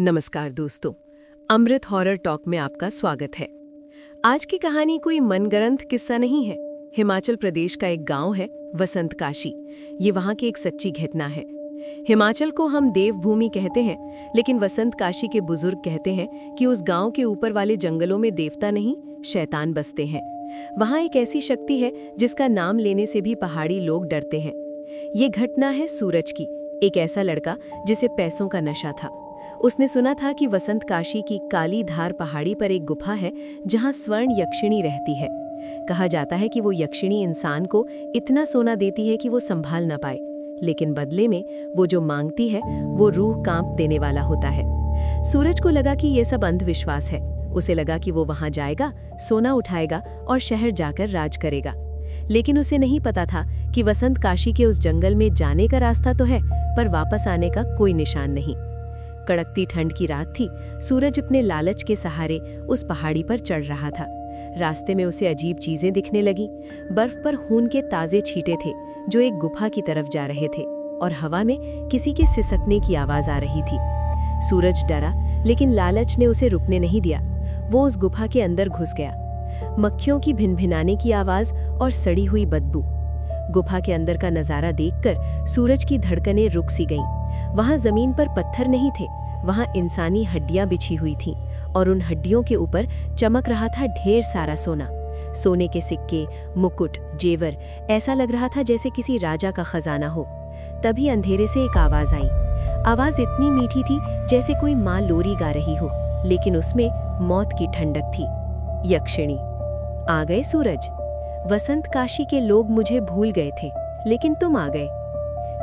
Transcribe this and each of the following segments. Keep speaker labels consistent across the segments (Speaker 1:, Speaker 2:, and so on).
Speaker 1: नमस्कार दोस्तों, अमृत horror talk में आपका स्वागत है। आज की कहानी कोई मनगढ़ंत किस्सा नहीं है। हिमाचल प्रदेश का एक गांव है वसंत काशी। ये वहां की एक सच्ची घटना है। हिमाचल को हम देवभूमि कहते हैं, लेकिन वसंत काशी के बुजुर्ग कहते हैं कि उस गांव के ऊपर वाले जंगलों में देवता नहीं, शैतान बसते हैं। वहां एक ऐसी शक्ति है जिसका नाम लेने से भी पहाड़ी लोग डरते हैं। ये घटना है सूरज की, एक ऐसा लड़का जिसे पैसों का नशा था। उसने सुना था कि वसंत काशी की काली धार पहाड़ी पर एक गुफा है जहां स्वर्ण यक्षिणी रहती है। कहा जाता है कि वो यक्षिणी इंसान को इतना सोना देती है कि वो संभाल ना पाए, लेकिन बदले में वो जो मांगती है वो रूह कांप देने वाला होता है। सूरज को लगा कि ये सब अंधविश्वास है। उसे लगा कि वो वहां जाएगा, सोना उठाएगा और शहर जाकर राज करेगा। लेकिन उसे नहीं पता था कि वसंत काशी के उस जंगल में जाने का रास्ता तो है, पर वापस आने का कोई निशान नहीं। कड़कती ठंड की रात थी। सूरज अपने लालच के सहारे उस पहाड़ी पर चढ़ रहा था। रास्ते में उसे अजीब चीजें दिखने लगी। बर्फ पर खून के ताजे छींटे थे जो एक गुफा की तरफ जा रहे थे, और हवा में किसी के सिसकने की आवाज आ रही थी। सूरज डरा, लेकिन लालच ने उसे रुकने नहीं दिया। वो उस गुफा के अंदर घुस गया। मक्खियों की भिनभिनाने की आवाज और सड़ी हुई बदबू। गुफा के अंदर का नजारा देखकर सूरज की धड़कनें रुक सी गईं। वहां जमीन पर पत्थर नहीं थे, वहां इंसानी हड्डियां बिछी हुई थीं, और उन हड्डियों के ऊपर चमक रहा था ढेर सारा सोना। सोने के सिक्के, मुकुट, जेवर, ऐसा लग रहा था जैसे किसी राजा का खजाना हो। तभी अंधेरे से एक आवाज आई। आवाज इतनी मीठी थी जैसे कोई माँ लोरी गा रही हो, लेकिन उसमें मौत की ठंडक थी। यक्षिणी। आ गए सूरज। वसंत काशी के लोग मुझे भूल गए थे, लेकिन तुम आ गए।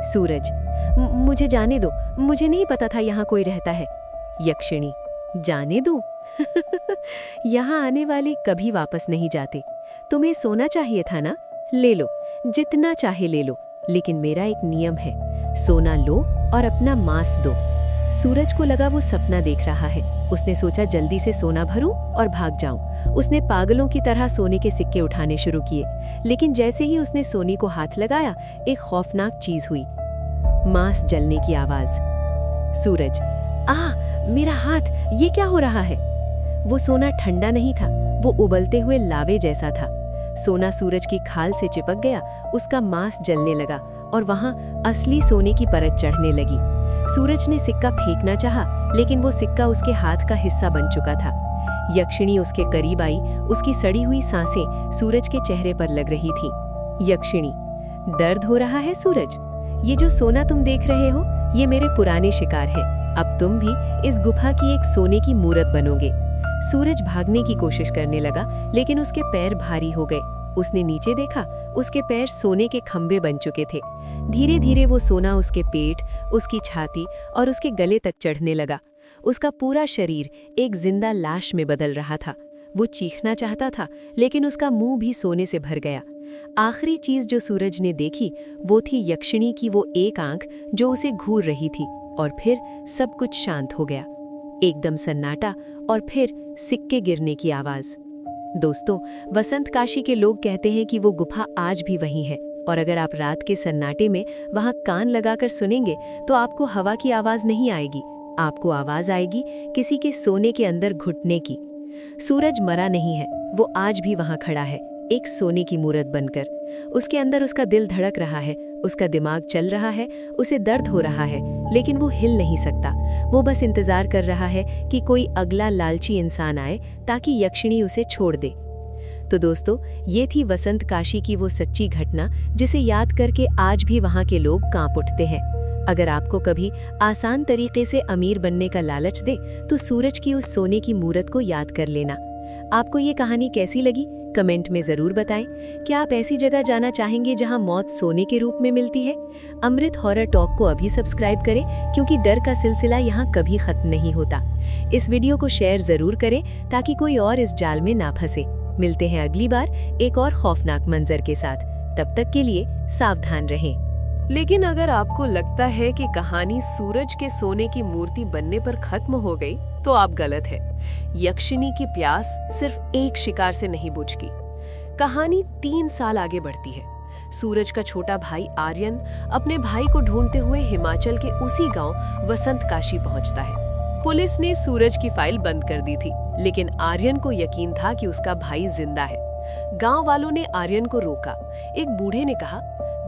Speaker 1: सूरज। मुझे जाने दो, मुझे नहीं पता था यहाँ कोई रहता है। यक्षिणी। जाने दो? यहाँ आने वाले कभी वापस नहीं जाते। तुम्हें सोना चाहिए था ना? ले लो, जितना चाहे ले लो, लेकिन मेरा एक नियम है, सोना लो और अपना मांस दो। सूरज को लगा वो सपना देख रहा है। उसने सोचा जल्दी से सोना भरूं और भाग जाऊं। उसने पागलों की तरह सोने के सिक्के उठाने शुरू किए, लेकिन जैसे ही उसने सोने को हाथ लगाया, एक खौफनाक चीज हुई। मांस जलने की आवाज। सूरज। मेरा हाथ, ये क्या हो रहा है? वो सोना ठंडा नहीं था, वो उबलते हुए लावे जैसा था। सोना सूरज की खाल से चिपक गया, उसका मांस जलने लगा और वहां असली सोने की परत चढ़ने लगी। सूरज ने सिक्का फेंकना चाहा, लेकिन वो सिक्का उसके हाथ का हिस्सा बन चुका था। यक्षिणी उसके करीब आई। उसकी सड़ी हुई सांसें सूरज के चेहरे पर लग रही थी। यक्षिणी। दर्द हो रहा है सूरज? ये जो सोना तुम देख रहे हो, ये मेरे पुराने शिकार हैं। अब तुम भी इस गुफा की एक सोने की मूरत बनोगे। सूरज भागने की कोशिश करने लगा, लेकिन उसके पैर भारी हो गए। उसने नीचे देखा, उसके पैर सोने के खंभे बन चुके थे। धीरे धीरे वो सोना उसके पेट, उसकी छाती और उसके गले तक चढ़ने लगा। उसका पूरा शरीर एक जिंदा लाश में बदल रहा था। वो चीखना चाहता था, लेकिन उसका मुंह भी सोने से भर गया। आखिरी चीज जो सूरज ने देखी वो थी यक्षिणी की वो एक आंख जो उसे घूर रही थी, और फिर सब कुछ शांत हो गया। एकदम सन्नाटा, और फिर सिक्के गिरने की आवाज। दोस्तों, वसंत काशी के लोग कहते हैं कि वो गुफा आज भी वहीं है, और अगर आप रात के सन्नाटे में वहां कान लगाकर सुनेंगे तो आपको हवा की आवाज नहीं आएगी, आपको आवाज आएगी किसी के सोने के अंदर घुटने की। सूरज मरा नहीं है, वो आज भी वहां खड़ा है, एक सोने की मूरत बनकर। उसके अंदर उसका दिल धड़क रहा है, उसका दिमाग चल रहा है, उसे दर्द हो रहा है, लेकिन वो हिल नहीं सकता। वो बस इंतजार कर रहा है कि कोई अगला लालची इंसान आए ताकि यक्षिणी उसे छोड़ दे। तो दोस्तों, ये थी वसंत काशी की वो सच्ची घटना जिसे याद करके आज भी वहां के लोग कांप उठते हैं। अगर आपको कभी आसान तरीके से अमीर बनने का लालच दे, तो सूरज की उस सोने की मूरत को याद कर लेना। आपको ये कहानी कैसी लगी? कमेंट में जरूर बताएं। क्या आप ऐसी जगह जाना चाहेंगे जहां मौत सोने के रूप में मिलती है? अमृत हॉरर टॉक को अभी सब्सक्राइब करें, क्योंकि डर का सिलसिला यहां कभी खत्म नहीं होता। इस वीडियो को शेयर जरूर करें ताकि कोई और इस जाल में ना फंसे। मिलते हैं अगली बार एक और खौफनाक मंजर के साथ। तब तक के लिए सावधान रहें।
Speaker 2: लेकिन अगर आपको लगता है कि कहानी सूरज के सोने की मूर्ति बनने पर खत्म हो गई, तो आप गलत है। यक्षिणी की प्यास सिर्फ एक शिकार से नहीं बुझती। कहानी 3 साल आगे बढ़ती है। सूरज का छोटा भाई आर्यन अपने भाई को ढूंढते हुए हिमाचल के उसी गांव वसंत काशी पहुंचता है। पुलिस ने सूरज की फाइल बंद कर दी थी, लेकिन आर्यन को यकीन था कि उसका भाई जिंदा है। गांव वालों ने आर्यन को रोका। एक बूढ़े ने कहा,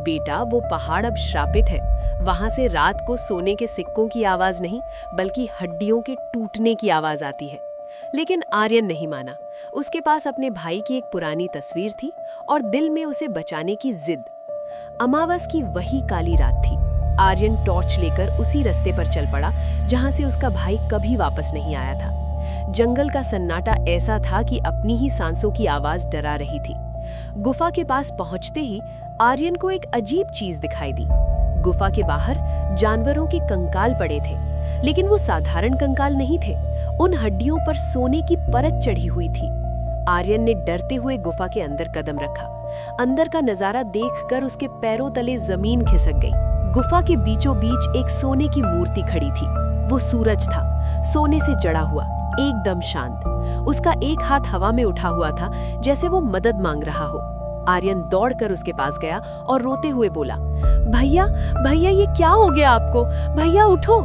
Speaker 2: बेटा वो पहाड़ अब श्रापित है, वहां से रात को सोने के सिक्कों की आवाज नहीं बल्कि हड्डियों के टूटने की आवाज आती है। लेकिन आर्यन नहीं माना। उसके पास अपने भाई की एक पुरानी तस्वीर थी और दिल में उसे बचाने की जिद। अमावस की वही काली रात थी। आर्यन टॉर्च लेकर उसी रास्ते पर चल पड़ा जहां से उसका भाई कभी वापस नहीं आया था। जंगल का सन्नाटा ऐसा था कि अपनी ही सांसों की आवाज डरा रही थी। गुफा के पास पहुंचते ही आर्यन को एक अजीब चीज दिखाई दी। गुफा के बाहर जानवरों के कंकाल पड़े थे, लेकिन वो साधारण कंकाल नहीं थे। उन हड्डियों पर सोने की परत चढ़ी हुई थी। आर्यन ने डरते हुए गुफा के अंदर कदम रखा। अंदर का नजारा देखकर उसके पैरों तले जमीन खिसक गई। गुफा के बीचों बीच एक सोने की मूर्ति खड़ी थी। वो सूरज था, सोने से जड़ा हुआ, एकदम शांत। उसका एक हाथ हवा में उठा हुआ था, जैसे वो मदद मांग रहा हो। आर्यन दौड़कर उसके पास गया और रोते हुए बोला, भैया भैया ये क्या हो गया आपको? भैया उठो।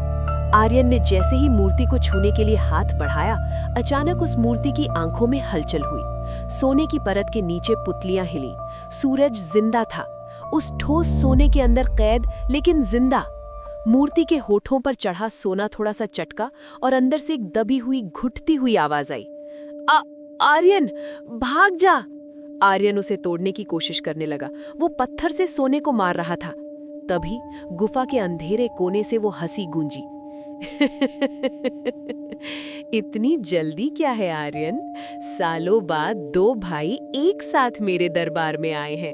Speaker 2: आर्यन ने जैसे ही मूर्ति को छूने के लिए हाथ बढ़ाया, अचानक उस मूर्ति की आंखों में हलचल हुई। सोने की परत के नीचे पुतलियां हिली। सूरज जिंदा था, उस ठोस सोने के अंदर कैद, लेकिन जिंदा। मूर्ति के होठों पर चढ़ा सोना थोड़ा सा चटका और अंदर से एक दबी हुई घुटती हुई आवाज आई, आर्यन भाग जा। आर्यन उसे तोड़ने की कोशिश करने लगा। वो पत्थर से सोने को मार रहा था। तभी गुफा के अंधेरे कोने से वो हंसी गूंजी। इतनी जल्दी क्या है आर्यन? सालों बाद दो भाई एक साथ मेरे दरबार में आए हैं।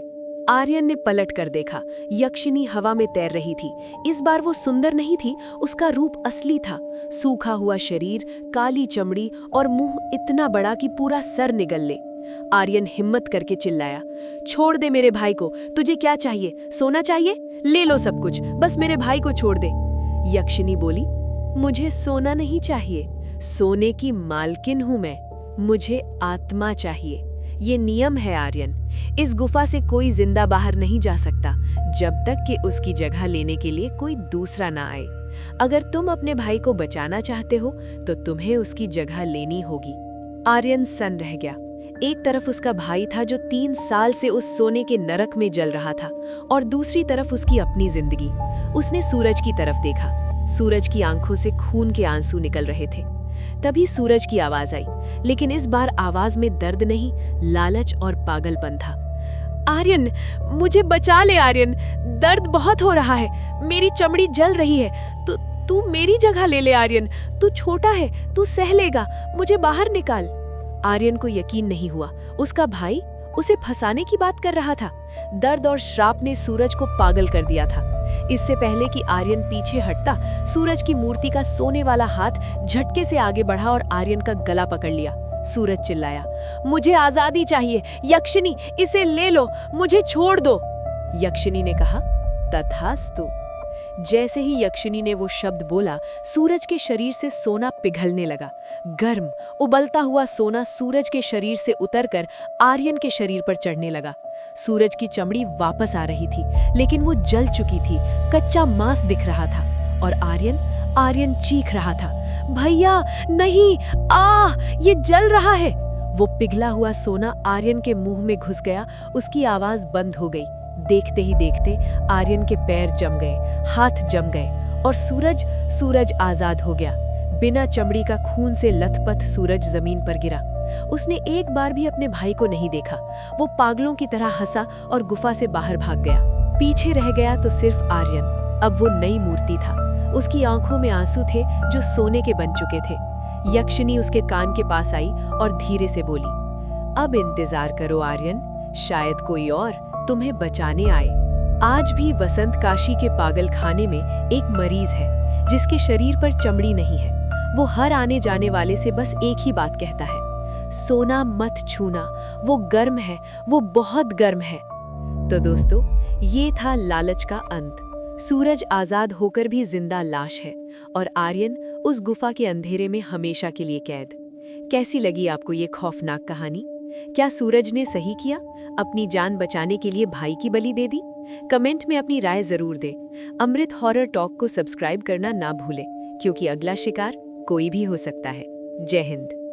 Speaker 2: आर्यन ने पलट कर देखा। यक्षिनी हवा में तैर रही थी। इस बार वो सुंदर नहीं थी, उसका रूप असली था। सूखा हुआ शरीर, काली चमड़ी और मुंह इतना बड़ा कि पूरा सर निगल ले। आर्यन हिम्मत करके चिल्लाया, छोड़ दे मेरे भाई को। तुझे क्या चाहिए? सोना चाहिए? ले लो सब कुछ, बस मेरे भाई को छोड़ दे। यक्षिनी बोली, मुझे सोना नहीं चाहिए, सोने की मालकिन हूं मैं। मुझे आत्मा चाहिए। ये नियम है आर्यन। इस गुफा से कोई जिंदा बाहर नहीं जा सकता जब तक कि उसकी जगह लेने के लिए कोई दूसरा ना आए। अगर तुम अपने भाई को बचाना चाहते हो तो तुम्हें उसकी जगह लेनी होगी। आर्यन सन्न रह गया। एक तरफ उसका भाई था जो 3 साल से उस सोने के नरक में जल रहा था, और दूसरी तरफ उसकी अपनी जिंदगी। उसने सूरज की तरफ देखा। सूरज की आंखों से खून के आंसू निकल रहे थे। तभी सूरज की आवाज आई, लेकिन इस बार आवाज में दर्द नहीं, लालच और पागलपन था। आर्यन, मुझे बचा ले आर्यन, दर्द बहुत हो रहा है, मेरी चमड़ी जल रही है। तू मेरी जगह ले ले आर्यन, तू छोटा है, तू सह लेगा, मुझे बाहर निकाल। आर्यन को यकीन नहीं हुआ, उसका भाई उसे फंसाने की बात कर रहा था। दर्द और श्राप ने सूरज को पागल कर दिया था। इससे पहले कि आर्यन पीछे हटता, सूरज की मूर्ति का सोने वाला हाथ झटके से आगे बढ़ा और आर्यन का गला पकड़ लिया। सूरज चिल्लाया, मुझे आजादी चाहिए, यक्षिनी इसे ले लो, मुझे छोड़ दो। यक्षिनी ने कहा, तथास्तु। जैसे ही यक्षिनी ने वो शब्द बोला, सूरज के शरीर से सोना पिघलने लगा। गर्म उबलता हुआ सोना सूरज के शरीर से उतरकर आर्यन के शरीर पर चढ़ने लगा। सूरज की चमड़ी वापस आ रही थी, लेकिन वो जल चुकी थी, कच्चा मांस दिख रहा था। और आर्यन चीख रहा था, भैया नहीं, ये जल रहा है। वो पिघला हुआ सोना आर्यन के मुंह में घुस गया। उसकी आवाज बंद हो गई। देखते ही देखते आर्यन के पैर जम गए, हाथ जम गए और सूरज आजाद हो गया। बिना चमड़ी का खून से लथपथ सूरज जमीन पर गिरा। उसने एक बार भी अपने भाई को नहीं देखा। वो पागलों की तरह हंसा और गुफा से बाहर भाग गया। पीछे रह गया तो सिर्फ आर्यन। अब वो नई मूर्ति था। उसकी आंखों में आंसू थे जो सोने के बन चुके थे। यक्षिनी उसके कान के पास आई और धीरे से बोली, अब इंतजार करो आर्यन, शायद कोई और तुम्हें बचाने आए। आज भी वसंत काशी के पागल खाने में एक मरीज है जिसके शरीर पर चमड़ी नहीं है। वो हर आने जाने वाले से बस एक ही बात कहता है, सोना मत छूना, वो गर्म है, वो बहुत गर्म है। तो दोस्तों, ये था लालच का अंत। सूरज आजाद होकर भी जिंदा लाश है और आर्यन उस गुफा के अंधेरे में हमेशा के लिए कैद। कैसी लगी आपको ये खौफनाक कहानी? क्या सूरज ने सही किया, अपनी जान बचाने के लिए भाई की बलि दे दी? कमेंट में अपनी राय जरूर दें। अमृत हॉरर टॉक को सब्सक्राइब करना ना भूलें, क्योंकि अगला शिकार
Speaker 1: कोई भी हो सकता है। जय हिंद।